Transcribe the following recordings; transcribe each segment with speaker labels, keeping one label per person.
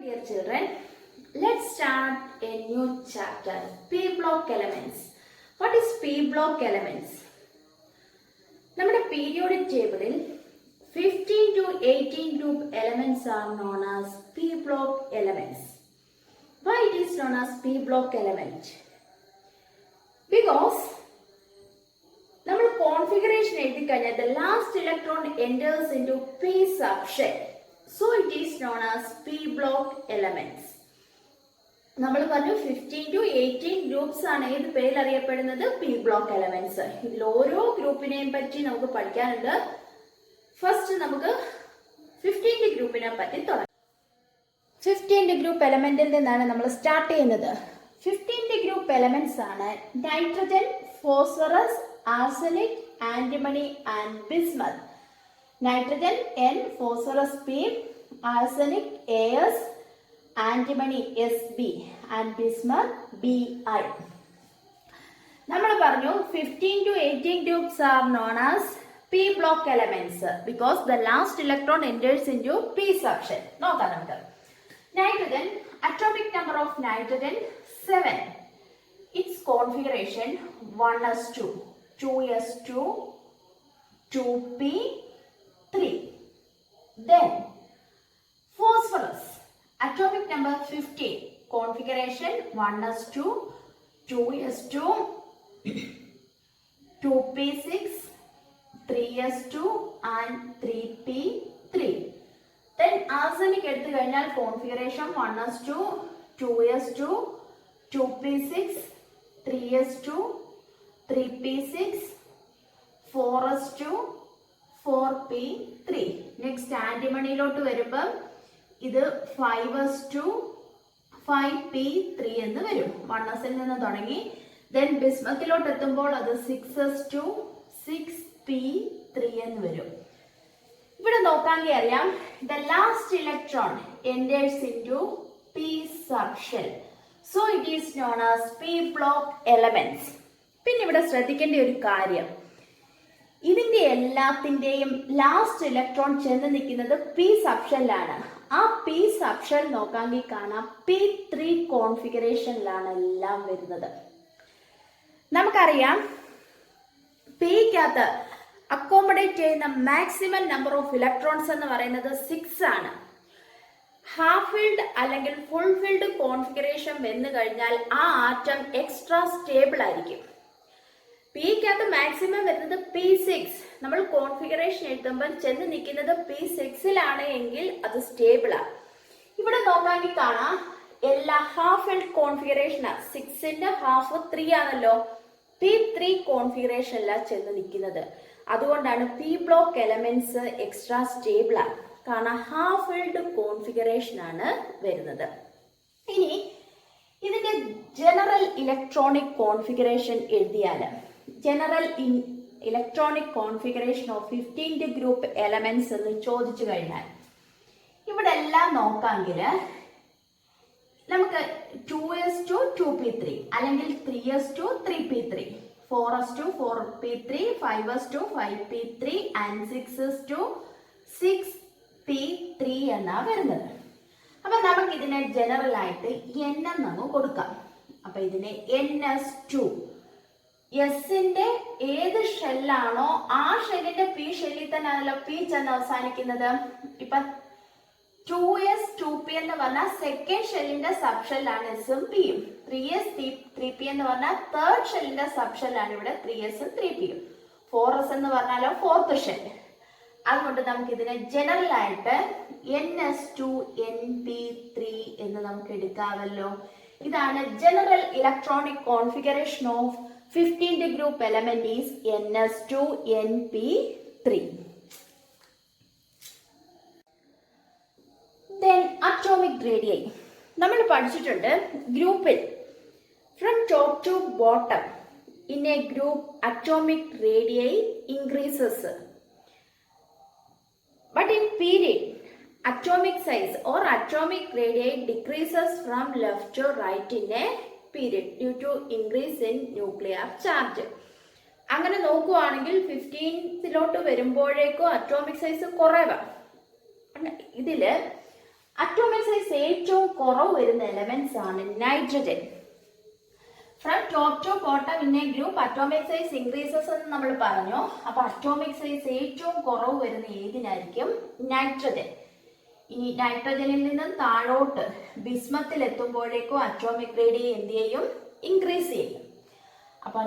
Speaker 1: Dear children, let's start a new chapter, P block elements. What is P block elements? നമ്മുടെ periodic table 15 to 18 group elements are known as P block elements. Why it is known as P block element? Because നമ്മൾ configuration എഴുതി കഴിഞ്ഞാൽ the last electron enters into P subshell. So it is known as P block elements. നമ്മൾ പറഞ്ഞു 15 to 18 groups ആണ് ഏത് പേരിൽ അറിയപ്പെടുന്നത് P block elements. ഇതിൽ ഓരോ ഗ്രൂപ്പിനെയും പറ്റി നമുക്ക് പഠിക്കാനുണ്ട്. ഫസ്റ്റ് നമുക്ക് 15th ഗ്രൂപ്പിനെ പറ്റി തുടങ്ങാം. 15th ഗ്രൂപ്പ് എലമെന്റിൽ നിന്നാണ് നമ്മൾ സ്റ്റാർട്ട് ചെയ്യുന്നത്. 15th ഗ്രൂപ്പ് എലമെന്റ്സ് ആണ് nitrogen, phosphorus, arsenic, antimony and bismuth. Nitrogen N, phosphorus P, arsenic AS, antimony SB and bismuth BI. നമ്മൾ പറഞ്ഞു 15 to 18 groups are known as P block elements because the last electron enters into P subshell. നോക്കാം നമുക്ക്. Nitrogen, atomic number of nitrogen 7. Its configuration 1s2, 2s2, 2p3. Then phosphorus, atomic number 15, configuration 1s2, 2s2, 2p6, 3s2 and 3p3. Then arsenic എടുത്തു കഴിഞ്ഞാൽ configuration 1s2, 2s2, 2p6, 3s2, 3p6, 4s2, 4p3. Next antimonyയിലോട്ട് വരുമ്പോൾ ഇത് 5s2, 5p3 എന്ന് വരും. 1s നിന്ന് തുടങ്ങി. Then ബിസ്മത്തിലോട്ട് എത്തുമ്പോൾ അത് 6s2, 6p3 എന്ന് വരും. ഇവിടെ നോക്കാമെങ്കിൽ അറിയാം the last electron enters into P subshell. So it is known as P block elements. പിന്നെ ഇവിടെ ശ്രദ്ധിക്കേണ്ട ഒരു കാര്യം, ഇതിന്റെ എല്ലാത്തിന്റെയും ലാസ്റ്റ് ഇലക്ട്രോൺ ചെന്ന് നിൽക്കുന്നത് പി സബ്ഷെല്ലാണ്. ആ പി സബ്ഷെൽ നോക്കാമെങ്കിൽ കാണാം P3 കോൺഫിഗറേഷനിലാണ് എല്ലാം വരുന്നത്. നമുക്കറിയാം പിക്കകത്ത് അക്കോമഡേറ്റ് ചെയ്യുന്ന മാക്സിമം നമ്പർ ഓഫ് ഇലക്ട്രോൺസ് എന്ന് പറയുന്നത് 6 ആണ്. ഹാഫ് ഫിൽഡ് അല്ലെങ്കിൽ ഫുൾ ഫിൽഡ് കോൺഫിഗറേഷൻ വന്നു കഴിഞ്ഞാൽ ആ ആറ്റം എക്സ്ട്രാ സ്റ്റേബിൾ ആയിരിക്കും. പിക്കകത്ത് മാക്സിമം വരുന്നത് P6. നമ്മൾ കോൺഫിഗറേഷൻ എഴുതുമ്പോൾ ചെന്ന് നിൽക്കുന്നത് P6ലാണ് എങ്കിൽ അത് സ്റ്റേബിളാണ്. ഇവിടെ നോക്കാമെങ്കിൽ കാണാം എല്ലാ ഹാഫ് ഫിൽഡ് കോൺഫിഗറേഷനാണ്. 6ന്റെ ഹാഫ് 3 ആണല്ലോ. P3 കോൺഫിഗറേഷനിലാണ് ചെന്ന് നിൽക്കുന്നത്. അതുകൊണ്ടാണ് പി ബ്ലോക്ക് എലമെന്റ്സ് എക്സ്ട്രാ സ്റ്റേബിളാണ്. കാരണം ഹാഫ് ഫിൽഡ് കോൺഫിഗറേഷൻ ആണ് വരുന്നത്. ഇനി ഇതിന്റെ ജനറൽ ഇലക്ട്രോണിക് കോൺഫിഗറേഷൻ എഴുതിയാൽ general electronic configuration of 15th group elements എന്ന് ചോദിച്ചു കഴിഞ്ഞാൽ ഇവിടെ എല്ലാം നോക്കാമെങ്കിൽ നമുക്ക് 2s2, 2p3 അല്ലെങ്കിൽ 3s2, 3p3, 4s2, 4p3, 5s2, 5p3 and 6s2, 6p3 എന്നാണ് വരുന്നത്. അപ്പൊ നമുക്ക് ഇതിനെ ജനറൽ ആയിട്ട് N എന്നങ്ങ് കൊടുക്കാം. അപ്പൊ ഇതിനെ NS2. എസിന്റെ ഏത് ഷെല്ലാണോ ആ ഷെല്ലിന്റെ പി ഷെല്ലിൽ തന്നെ ആണല്ലോ പി ചെന്ന് അവസാനിക്കുന്നത്. ഇപ്പൊ 2s, 2p എന്ന് പറഞ്ഞാൽ സെക്കൻഡ് ഷെല്ലിന്റെ സബ് ഷെല്ലാണ് എസും പിയും. 3s, 3p എന്ന് പറഞ്ഞാൽ തേർഡ് ഷെല്ലിന്റെ സബ് ഷെല്ലാണ് ഇവിടെ 3s ഉം 3pയും. 4s എന്ന് പറഞ്ഞാലോ ഫോർത്ത് ഷെൽ. അതുകൊണ്ട് നമുക്ക് ഇതിനെ ജനറൽ ആയിട്ട് NS2, NP3 എന്ന് നമുക്ക് എടുക്കാമല്ലോ. ഇതാണ് general electronic configuration of 15th group element is NS2, NP3. Then atomic radii. നമ്മൾ പഠിച്ചിട്ടുണ്ട് ഗ്രൂപ്പിൽ from top to bottom in a group atomic radii increases. But in period, atomic size or atomic radii decreases from left to right in a period due to increase in nuclear charge. അങ്ങനെ നോക്കുകയാണെങ്കിൽ 15th വരുമ്പോഴേക്കും atomic size കുറവാണ്. ഇതില് atomic size ഏറ്റവും കുറവ് വരുന്ന elements ആണ് nitrogen. From top to bottom in a group atomic size increases എന്ന് നമ്മൾ പറഞ്ഞു. അപ്പൊ അറ്റോമിക് സൈസ് ഏറ്റവും കുറവ് വരുന്ന ഏതിനായിരിക്കും? നൈട്രജൻ. ഇനി നൈട്രജനിൽ നിന്നും താഴോട്ട് ബിസ്മത്തിൽ എത്തുമ്പോഴേക്കും അറ്റോമിക് റേഡിയസ് എന്ത് ചെയ്യും? ഇൻക്രീസ് ചെയ്യും. അപ്പൊ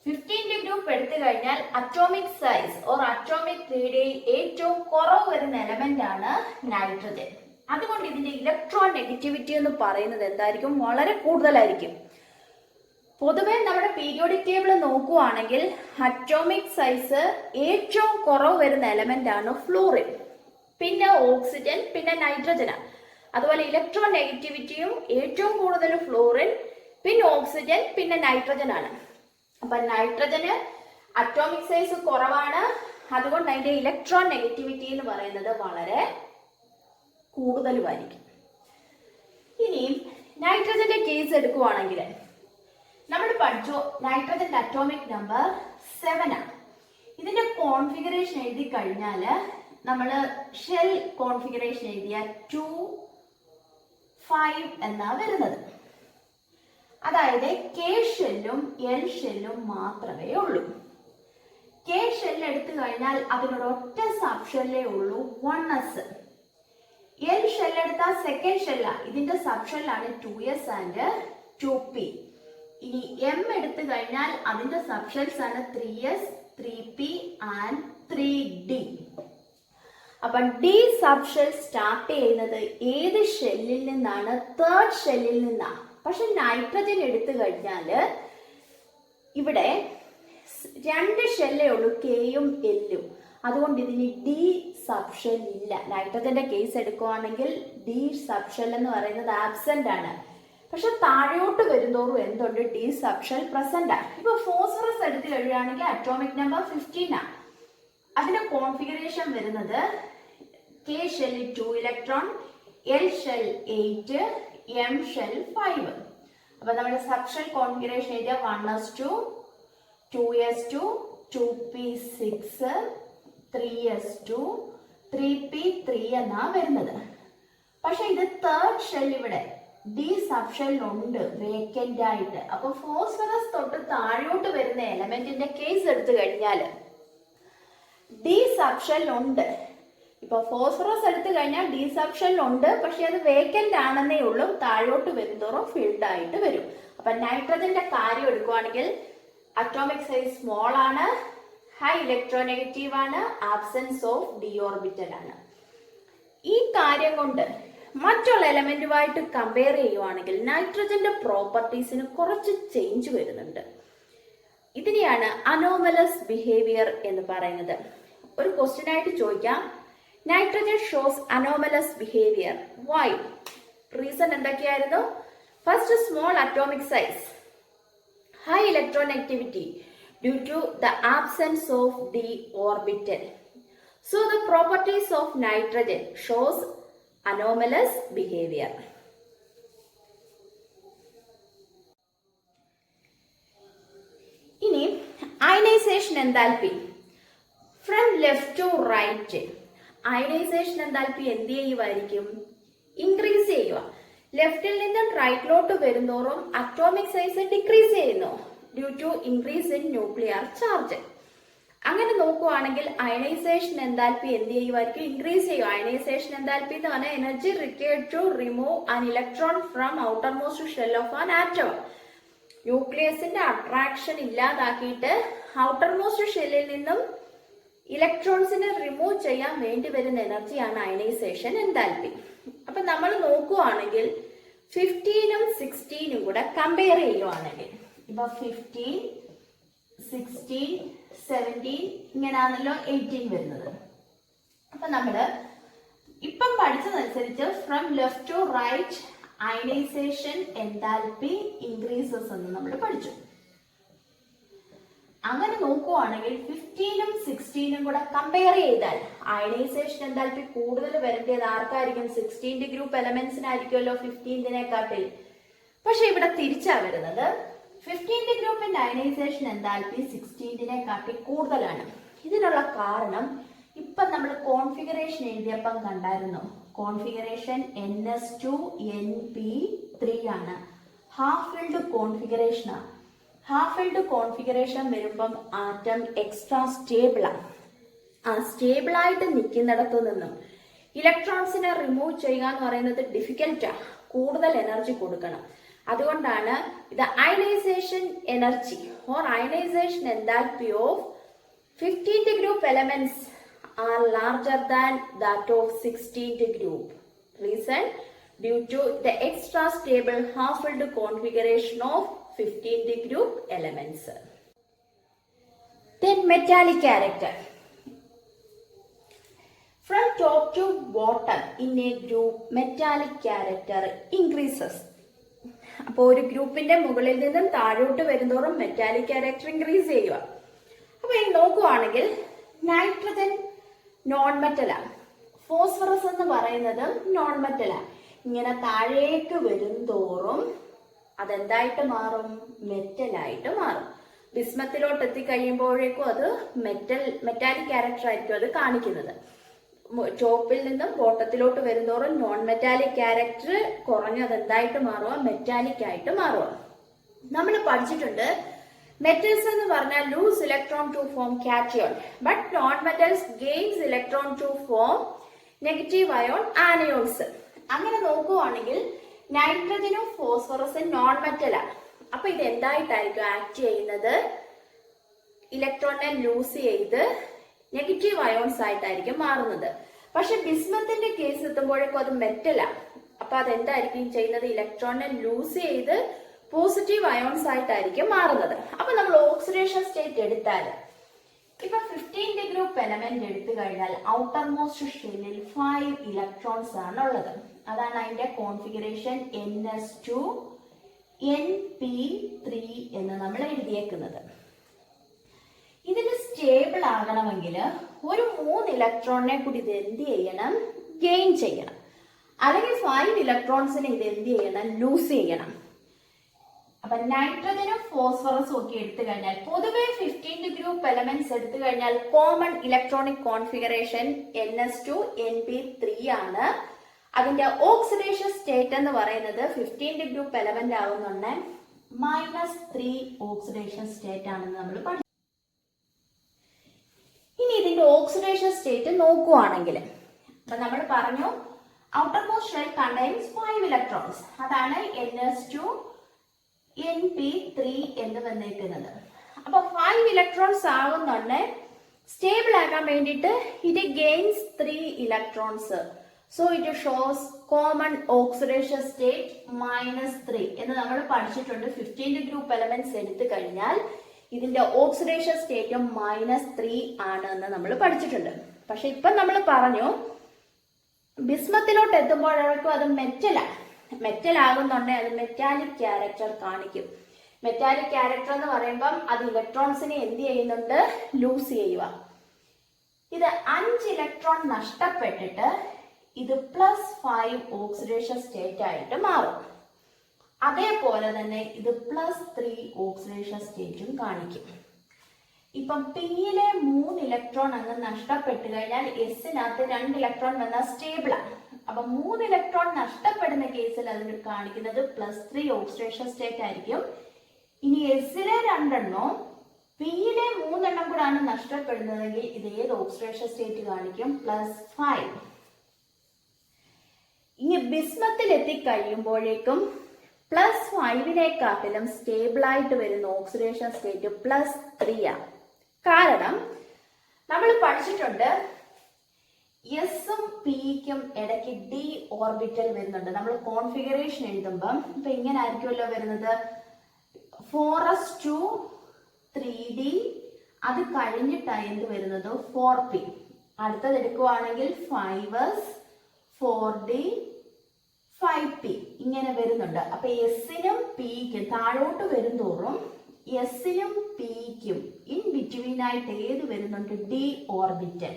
Speaker 1: 15th ഗ്രൂപ്പ് എടുത്തു കഴിഞ്ഞാൽ atomic size or atomic radius ഏറ്റവും കുറവ് വരുന്ന എലമെന്റ് ആണ് നൈട്രജൻ. അതുകൊണ്ട് ഇതിന്റെ ഇലക്ട്രോൺ നെഗറ്റിവിറ്റി എന്ന് പറയുന്നത് എന്തായിരിക്കും? വളരെ കൂടുതലായിരിക്കും. പൊതുവെ നമ്മുടെ പീരിയോഡിക് ടേബിൾ നോക്കുവാണെങ്കിൽ അറ്റോമിക് സൈസ് ഏറ്റവും കുറവ് വരുന്ന എലമെന്റ് ആണ് ഫ്ലൂറിൻ, പിന്നെ ഓക്സിജൻ, പിന്നെ നൈട്രജനാണ്. അതുപോലെ ഇലക്ട്രോൺ നെഗറ്റിവിറ്റിയും ഏറ്റവും കൂടുതൽ ഫ്ലൂറിൻ, പിന്നെ ഓക്സിജൻ, പിന്നെ നൈട്രജൻ ആണ്. അപ്പൊ നൈട്രജന് അറ്റോമിക് സൈസ് കുറവാണ്, അതുകൊണ്ട് അതിന്റെ ഇലക്ട്രോൺ നെഗറ്റിവിറ്റി എന്ന് പറയുന്നത് വളരെ കൂടുതലുമായിരിക്കും. ഇനി നൈട്രജന്റെ കേസ് എടുക്കുവാണെങ്കിൽ നമ്മൾ പഠിച്ചു നൈട്രജന്റെ അറ്റോമിക് നമ്പർ 7 ആണ്. ഇതിന്റെ കോൺഫിഗറേഷൻ എഴുതി കഴിഞ്ഞാൽ നമ്മൾ ഷെൽ കോൺഫിഗറേഷൻ എഴുതിയ 2, 5 എന്നാ വരുന്നത്. അതായത് കെ ഷെല്ലും എൽ ഷെല്ലും മാത്രമേ ഉള്ളൂ. കെ ഷെല്ല് എടുത്തു കഴിഞ്ഞാൽ അതിനോട് ഒറ്റ സബ് ഷെല്ലേ ഉള്ളൂ, 1s. എൽ ഷെല്ല് എടുത്താൽ സെക്കൻഡ് ഷെല്ല, ഇതിന്റെ സബ് ഷെല്ലാണ് 2s ആൻഡ് 2p. ഇനി എം എടുത്തു കഴിഞ്ഞാൽ അതിന്റെ സബ് ഷെൽസ് ആണ് 3s, 3p ആൻഡ് 3d. അപ്പൊ ഡി സബ് ഷെൽ സ്റ്റാർട്ട് ചെയ്യുന്നത് ഏത് ഷെല്ലിൽ നിന്നാണ്? തേർഡ് ഷെല്ലിൽ നിന്നാണ്. പക്ഷെ നൈട്രജൻ എടുത്തു കഴിഞ്ഞാല് ഇവിടെ 2 ഷെല്ലേ ഉള്ളൂ, കെയും എല്ലും. അതുകൊണ്ട് ഇതിന് ഡി സബ് ഷെൽ ഇല്ല. നൈട്രജന്റെ കേസ് എടുക്കുവാണെങ്കിൽ ഡി സബ് ഷെൽ എന്ന് പറയുന്നത് ആബ്സെന്റ് ആണ്. പക്ഷെ താഴോട്ട് വരുന്നോറും എന്തുണ്ട്? ഡി സബ് ഷെൽ പ്രസന്റ് ആണ്. ഇപ്പൊ ഫോസ്ഫറസ് എടുത്തു കഴിയുകയാണെങ്കിൽ അറ്റോമിക് നമ്പർ 15 ആണ്. അതിന്റെ കോൺഫിഗറേഷൻ വരുന്നത് കെ ഷെല്ലിൽ 2 electron, L shell 8, M shell 5. അപ്പൊ നമ്മുടെ സബ് ഷെൽ കോൺഫിഗറേഷൻ എഴുതിയ 1s2, 2s2, 2p6, 3s2, 3p3 എന്നാ വരുന്നത്. പക്ഷെ ഇത് തേർഡ് ഷെൽ ഇവിടെ ഡി സബ് ഷെൽ ഉണ്ട് വേക്കന്റ് ആയിട്ട്. അപ്പൊ ഫോസ്ഫറസ് തൊട്ട് താഴോട്ട് വരുന്ന എലമെന്റിന്റെ കേസ് എടുത്തു കഴിഞ്ഞാൽ ഡി സബ് ഷെൽ ഉണ്ട്. ഇപ്പൊ ഫോസ്ഫറസ് എടുത്തു കഴിഞ്ഞാൽ ഡി സബ് ഷെൽ ഉണ്ട്, പക്ഷെ അത് വേക്കന്റ് ആണെന്നേ ഉള്ളൂ. താഴോട്ട് വരുന്നതോറും ഫിൽഡ് ആയിട്ട് വരും. അപ്പൊ നൈട്രജന്റെ കാര്യം എടുക്കുവാണെങ്കിൽ അറ്റോമിക് സൈസ് സ്മോൾ ആണ്, ഹൈ ഇലക്ട്രോനെഗറ്റീവ് ആണ്, ആബ്സെൻസ് ഓഫ് ഡി ഓർബിറ്റൽ ആണ്. ഈ കാര്യം കൊണ്ട് മറ്റുള്ള എലമെന്റുമായിട്ട് കമ്പയർ ചെയ്യുവാണെങ്കിൽ നൈട്രജന്റെ പ്രോപ്പർട്ടീസിന് കുറച്ച് ചേഞ്ച് വരുന്നുണ്ട്. ഇതിനെയാണ് അനോമലസ് ബിഹേവിയർ എന്ന് പറയുന്നത്. ഒരു ക്വസ്റ്റ്യൻ ആയിട്ട് ചോദിക്കാം, nitrogen shows anomalous behaviour, why? Reason എന്തൊക്കെയായിരുന്നു? First, small atomic size, high electronegativity due to the absence of d orbital. So the properties of nitrogen shows anomalous behavior. ഇനി ionisation enthalpy from left to right. Ionisation enthalpy എന്ത് ചെയ്യുമായിരിക്കും? Increase ചെയ്യുക. ലെഫ്റ്റിൽ നിന്നും റൈറ്റിലോട്ട് വരുന്നോറും atomic size decrease ചെയ്യുന്നു due to increase in nuclear charge. അങ്ങനെ നോക്കുവാണെങ്കിൽ അയനൈസേഷൻ എൻതാൽപ്പി എന്ത് ചെയ്യുമായിരിക്കും? ഇൻക്രീസ് ചെയ്യും. അയനൈസേഷൻ എൻതാൽപ്പി എന്ന് പറഞ്ഞാൽ energy required to remove an electron from outermost shell of an atom. ന്യൂക്ലിയസിന്റെ അട്രാക്ഷൻ ഇല്ലാതാക്കിയിട്ട് ഔട്ടർ മോസ്റ്റ് ഷെല്ലിൽ നിന്നും ഇലക്ട്രോൺസിനെ റിമൂവ് ചെയ്യാൻ വേണ്ടി വരുന്ന എനർജിയാണ് അയനൈസേഷൻ എൻതാൽപ്പി. അപ്പൊ നമ്മൾ നോക്കുവാണെങ്കിൽ 15ഉം 16ഉം കൂടെ കമ്പയർ ചെയ്യുവാണെങ്കിൽ ഇപ്പൊ 15, 16, 17 ഇങ്ങനെയാണല്ലോ 18 വരുന്നത്. അപ്പൊ നമ്മള് ഇപ്പം പഠിച്ചതനുസരിച്ച് from left to right ionisation enthalpy increases എന്ന് നമ്മൾ പഠിച്ചു. അങ്ങനെ നോക്കുവാണെങ്കിൽ 15ഉം 16ഉം കൂടെ കമ്പയർ ചെയ്താൽ അയനൈസേഷൻ എൻതാൽപ്പി കൂടുതൽ വരേണ്ടത് ആർക്കായിരിക്കും? 16th group എലമെന്റ്സിനായിരിക്കുമല്ലോ 15നെക്കാട്ടിൽ. പക്ഷെ ഇവിടെ തിരിച്ചാ വരുന്നത്. 15th ഗ്രൂപ്പിന്റെ അയനൈസേഷൻ എൻതാൽപ്പി 16നെക്കാട്ടിൽ കൂടുതലാണ്. ഇതിനുള്ള കാരണം ഇപ്പൊ നമ്മൾ കോൺഫിഗറേഷൻ എഴുതിയപ്പം കണ്ടായിരുന്നു. കോൺഫിഗറേഷൻ ns2np3 ആണ്. ഹാഫ് ഫിൽഡ് കോൺഫിഗറേഷൻ ആണ്. ഹാഫ് ഫിൽഡ് കോൺഫിഗറേഷൻ വരുമ്പം ആറ്റം എക്സ്ട്രാ സ്റ്റേബിൾ ആണ്. ആ സ്റ്റേബിൾ ആയിട്ട് നിൽക്കുന്നിടത്തു നിന്നും ഇലക്ട്രോൺസിനെ റിമൂവ് ചെയ്യുക എന്ന് പറയുന്നത് ഡിഫിക്കൽട്ടാണ്. കൂടുതൽ എനർജി കൊടുക്കണം. അതുകൊണ്ടാണ് ഇത് ionisation energy or ionisation enthalpy of 15th group elements are larger than that of 16th group. Reason, due to the extra stable half-filled configuration of 15th group elements. Then metallic character. From top to bottom in a group, metallic character increases. അപ്പോൾ ഒരു ഗ്രൂപ്പിന്റെ മുകളിൽ നിന്നും താഴോട്ട് വരുന്തോറും metallic character increase ചെയ്യുക. അപ്പൊ ഇനി നോക്കുവാണെങ്കിൽ നൈട്രജൻ നോൺ മെറ്റലാണ്, ഫോസ്ഫറസ് എന്ന് പറയുന്നത് നോൺ മെറ്റലാണ്. ഇങ്ങനെ താഴേക്ക് വരുംതോറും അതെന്തായിട്ട് മാറും? മെറ്റലായിട്ട് മാറും. ബിസ്മത്തിലോട്ട് എത്തിക്കഴിയുമ്പോഴേക്കും അത് മെറ്റാലിക് ക്യാരക്ടർ ആയിരിക്കും അത് കാണിക്കുന്നത്. ചോപ്പിൽ നിന്നും ബോട്ടത്തിലോട്ട് വരുന്തോറും നോൺ മെറ്റാലിക് ക്യാരക്ടർ കുറഞ്ഞ് അതെന്തായിട്ട് മാറുക? മെറ്റാലിക് ആയിട്ട് മാറുക. നമ്മൾ പഠിച്ചിട്ടുണ്ട് മെറ്റൽസ് എന്ന് പറഞ്ഞാൽ lose electron to form cation, but non metals gains electron to form negative ion anions. അങ്ങനെ നോക്കുവാണെങ്കിൽ നൈട്രജനും ഫോസ്ഫറസും നോൺ മെറ്റലാണ്. അപ്പൊ ഇത് എന്തായിട്ടായിരിക്കും ആക്ട് ചെയ്യുന്നത്? ഇലക്ട്രോണിനെ ലൂസ് ചെയ്ത് നെഗറ്റീവ് അയോൺസ് ആയിട്ടായിരിക്കും മാറുന്നത്. പക്ഷെ ബിസ്മത്തിന്റെ കേസ് എത്തുമ്പോഴേക്കും അത് മെറ്റലാണ്. അപ്പൊ അതെന്തായിരിക്കും ചെയ്യുന്നത്? ഇലക്ട്രോണിനെ ലൂസ് ചെയ്ത് പോസിറ്റീവ് അയോൺസ് ആയിട്ടായിരിക്കും മാറുന്നത്. അപ്പൊ നമ്മൾ ഓക്സിഡേഷൻ സ്റ്റേറ്റ് എടുത്താൽ ഇപ്പൊ 15th ഗ്രൂപ്പ് എലമെന്റ് എടുത്തു കഴിഞ്ഞാൽ ഔട്ടർ മോസ്റ്റ് ഷെല്ലിൽ 5 ഇലക്ട്രോൺസ് ആണ് ഉള്ളത്. അതാണ് അതിന്റെ കോൺഫിഗറേഷൻ ns2np3 എന്ന് നമ്മൾ എഴുതിയേക്കുന്നത്. ഇതിന് സ്റ്റേബിൾ ആകണമെങ്കിൽ ഒരു 3 ഇലക്ട്രോണിനെ കൂടി ഇത് എന്ത് ചെയ്യണം? ഗെയിൻ ചെയ്യണം. അല്ലെങ്കിൽ 5 ഇലക്ട്രോൺസിനെ ഇത് എന്ത് ചെയ്യണം? ലൂസ് ചെയ്യണം. അപ്പൊ നൈട്രജനും ഫോസ്ഫറസും ഒക്കെ എടുത്തു കഴിഞ്ഞാൽ പൊതുവെ 15th ഗ്രൂപ്പ് എലമെന്റ്സ് എടുത്തു കഴിഞ്ഞാൽ കോമൺ ഇലക്ട്രോണിക് കോൺഫിഗറേഷൻ ns2np3 ആണ്. അതിന്റെ ഓക്സിഡേഷൻ സ്റ്റേറ്റ് എന്ന് പറയുന്നത് 15th ഗ്രൂപ്പ് എലമെന്റ് ആവുന്നുണ്ട് -3 ഓക്സിഡേഷൻ സ്റ്റേറ്റ് ആണെന്ന് നമ്മൾ പഠിച്ചു. ഇനി ഇതിന്റെ ഓക്സിഡേഷൻ സ്റ്റേറ്റ് നോക്കുവാണെങ്കിൽ അപ്പൊ നമ്മൾ പറഞ്ഞു outer most shell contains 5 electrons. അതാണ് ns2np3 എന്ന് വന്നേക്കുന്നത്. അപ്പൊ 5 ഇലക്ട്രോൺസ് ആവുന്നുണ്ട്. സ്റ്റേബിൾ ആകാൻ വേണ്ടിയിട്ട് ഇത് gains 3 electrons. So it shows common oxidation state -3 എന്ന് നമ്മൾ പഠിച്ചിട്ടുണ്ട്. 15th ഗ്രൂപ്പ് എലമെന്റ്സ് എടുത്തു കഴിഞ്ഞാൽ ഇതിന്റെ ഓക്സിഡേഷൻ സ്റ്റേറ്റ് -3 ആണ് എന്ന് നമ്മൾ പഠിച്ചിട്ടുണ്ട്. പക്ഷെ ഇപ്പൊ നമ്മൾ പറഞ്ഞു ബിസ്മത്തിലോട്ട് എത്തുമ്പോഴേക്കും അത് മെറ്റൽ ആകുന്നുണ്ടെങ്കിൽ അത് മെറ്റാലിക് ക്യാരക്ടർ കാണിക്കും. മെറ്റാലിക് ക്യാരക്ടർ എന്ന് പറയുമ്പം അത് ഇലക്ട്രോൺസിനെ എന്ത് ചെയ്യുന്നുണ്ട്? ലൂസ് ചെയ്യുക. ഇത് 5 ഇലക്ട്രോൺ നഷ്ടപ്പെട്ടിട്ട് ഇത് +5 ഓക്സിഡേഷൻ സ്റ്റേറ്റ് ആയിട്ട് മാറും. അതേപോലെ തന്നെ ഇത് +3 ഓക്സിഡേഷൻ സ്റ്റേറ്റും കാണിക്കും. ഇപ്പം പിയിലെ 3 ഇലക്ട്രോൺ അങ്ങ് നഷ്ടപ്പെട്ടു കഴിഞ്ഞാൽ എസിനകത്ത് 2 ഇലക്ട്രോൺ വന്നാൽ സ്റ്റേബിൾ ആണ്. അപ്പൊ 3 ഇലക്ട്രോൺ നഷ്ടപ്പെടുന്ന കേസിൽ അതിന് കാണിക്കുന്നത് +3 ഓക്സിഡേഷൻ സ്റ്റേറ്റ് ആയിരിക്കും. ഇനി എസിലെ 2 എണ്ണോ പിയിലെ 3 എണ്ണം കൂടാണ് നഷ്ടപ്പെടുന്നതെങ്കിൽ ഇത് ഏത് ഓക്സിഡേഷൻ സ്റ്റേറ്റ് കാണിക്കും? +5. ഇനി ബിസ്മത്തിൽ എത്തിക്കഴിയുമ്പോഴേക്കും +5-നേക്കാട്ടിലും സ്റ്റേബിൾ ആയിട്ട് വരുന്ന ഓക്സിഡേഷൻ സ്റ്റേറ്റ് +3 ആണ്. കാരണം നമ്മൾ പഠിച്ചിട്ടുണ്ട് എസും പിക്കും ഇടയ്ക്ക് d ഓർബിറ്റൽ വരുന്നുണ്ട്. നമ്മൾ കോൺഫിഗറേഷൻ എഴുതുമ്പം ഇപ്പൊ ഇങ്ങനെ ആയിരിക്കുമല്ലോ വരുന്നത് 4s2 3d. അത് കഴിഞ്ഞിട്ടാണ് എന്ത് വരുന്നത്? 4p. അടുത്തത് എടുക്കുവാണെങ്കിൽ 5s 4d 5p ഇങ്ങനെ വരുന്നുണ്ട്. അപ്പൊ എസിനും പിക്കും താഴോട്ട് വരുംതോറും എസിനും പിക്കും ഇൻ ബിറ്റ്വീൻ ആയിട്ട് ഏത് വരുന്നുണ്ട്? d orbital.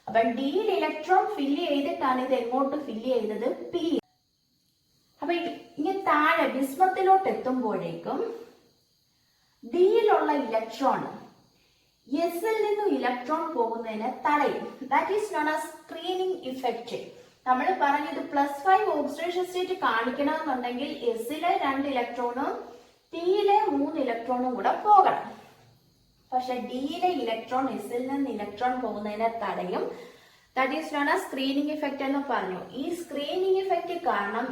Speaker 1: അപ്പൊ ഡിയിൽ ഇലക്ട്രോൺ ഫില്ല് ചെയ്തിട്ടാണ് ഇത് എങ്ങോട്ട് ഫില്ല് ചെയ്യുന്നത്? പി. അപ്പൊ ഇങ്ങനെ താഴെ ബിസ്മത്തിലോട്ട് എത്തുമ്പോഴേക്കും ഡിയിലുള്ള ഇലക്ട്രോൺ എസിൽ നിന്നും ഇലക്ട്രോൺ പോകുന്നതിനെ തടയും. That is known as screening effect. നമ്മൾ പറഞ്ഞത് +5 ഓക്സിഡേഷൻ സ്റ്റേറ്റ് കാണിക്കണമെന്നുണ്ടെങ്കിൽ എസിലെ 2 ഇലക്ട്രോണും ടിയിലെ 3 ഇലക്ട്രോണും കൂടെ പോകണം. പക്ഷെ ഡിയിലെ ഇലക്ട്രോൺ എസിൽ നിന്ന് ഇലക്ട്രോൺ പോകുന്നതിനെ തടയും. That is known as screening effect എന്ന് പറഞ്ഞു. ഈ സ്ക്രീനിങ് ഇഫക്റ്റ് കാരണം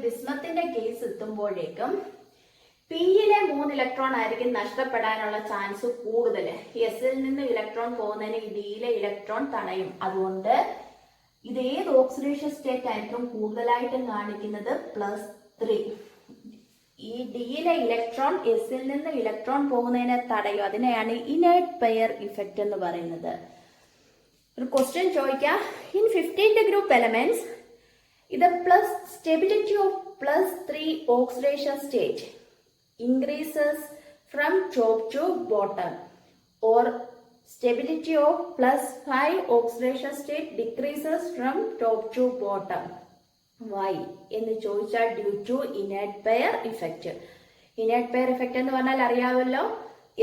Speaker 1: ബിസ്മത്തിന്റെ കേസ് എത്തുമ്പോഴേക്കും പിയിലെ 3 ഇലക്ട്രോൺ ആയിരിക്കും നഷ്ടപ്പെടാനുള്ള ചാൻസ് കൂടുതൽ. എസിൽ നിന്ന് ഇലക്ട്രോൺ പോകുന്നതിന് ഡിയിലെ ഇലക്ട്രോൺ തടയും. അതുകൊണ്ട് ഇത് ഏത് ഓക്സിഡേഷൻ സ്റ്റേറ്റ് ആയിരിക്കും കൂടുതലായിട്ടും കാണിക്കുന്നത്? +3. ഈ ഡിയിലെ ഇലക്ട്രോൺ എസിൽ നിന്ന് ഇലക്ട്രോൺ പോകുന്നതിനെ തടയും. അതിനെയാണ് ഇനേർട്ട് പെയർ ഇഫക്റ്റ് എന്ന് പറയുന്നത്. ഒരു ക്വസ്റ്റ്യൻ ചോദിക്കാം. ഇൻ 15th ഗ്രൂപ്പ് എലമെന്റ്സ് ഇത് stability of +3 oxidation state increases from top to bottom, or stability of +5 oxidation state decreases from top to bottom. Why? എന്ന് ചോദിച്ചാൽ due to inert pair effect. Inert pair effect എന്ന് പറഞ്ഞാൽ അറിയാമല്ലോ,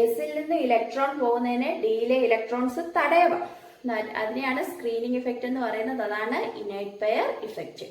Speaker 1: എസിൽ നിന്ന് electron പോകുന്നതിന് ഡിയിലെ electrons തടയണം. അതിനെയാണ് സ്ക്രീനിങ് ഇഫക്റ്റ് എന്ന് പറയുന്നത്. അതാണ് ഇനേർട്ട് പെയർ ഇഫക്റ്റ്.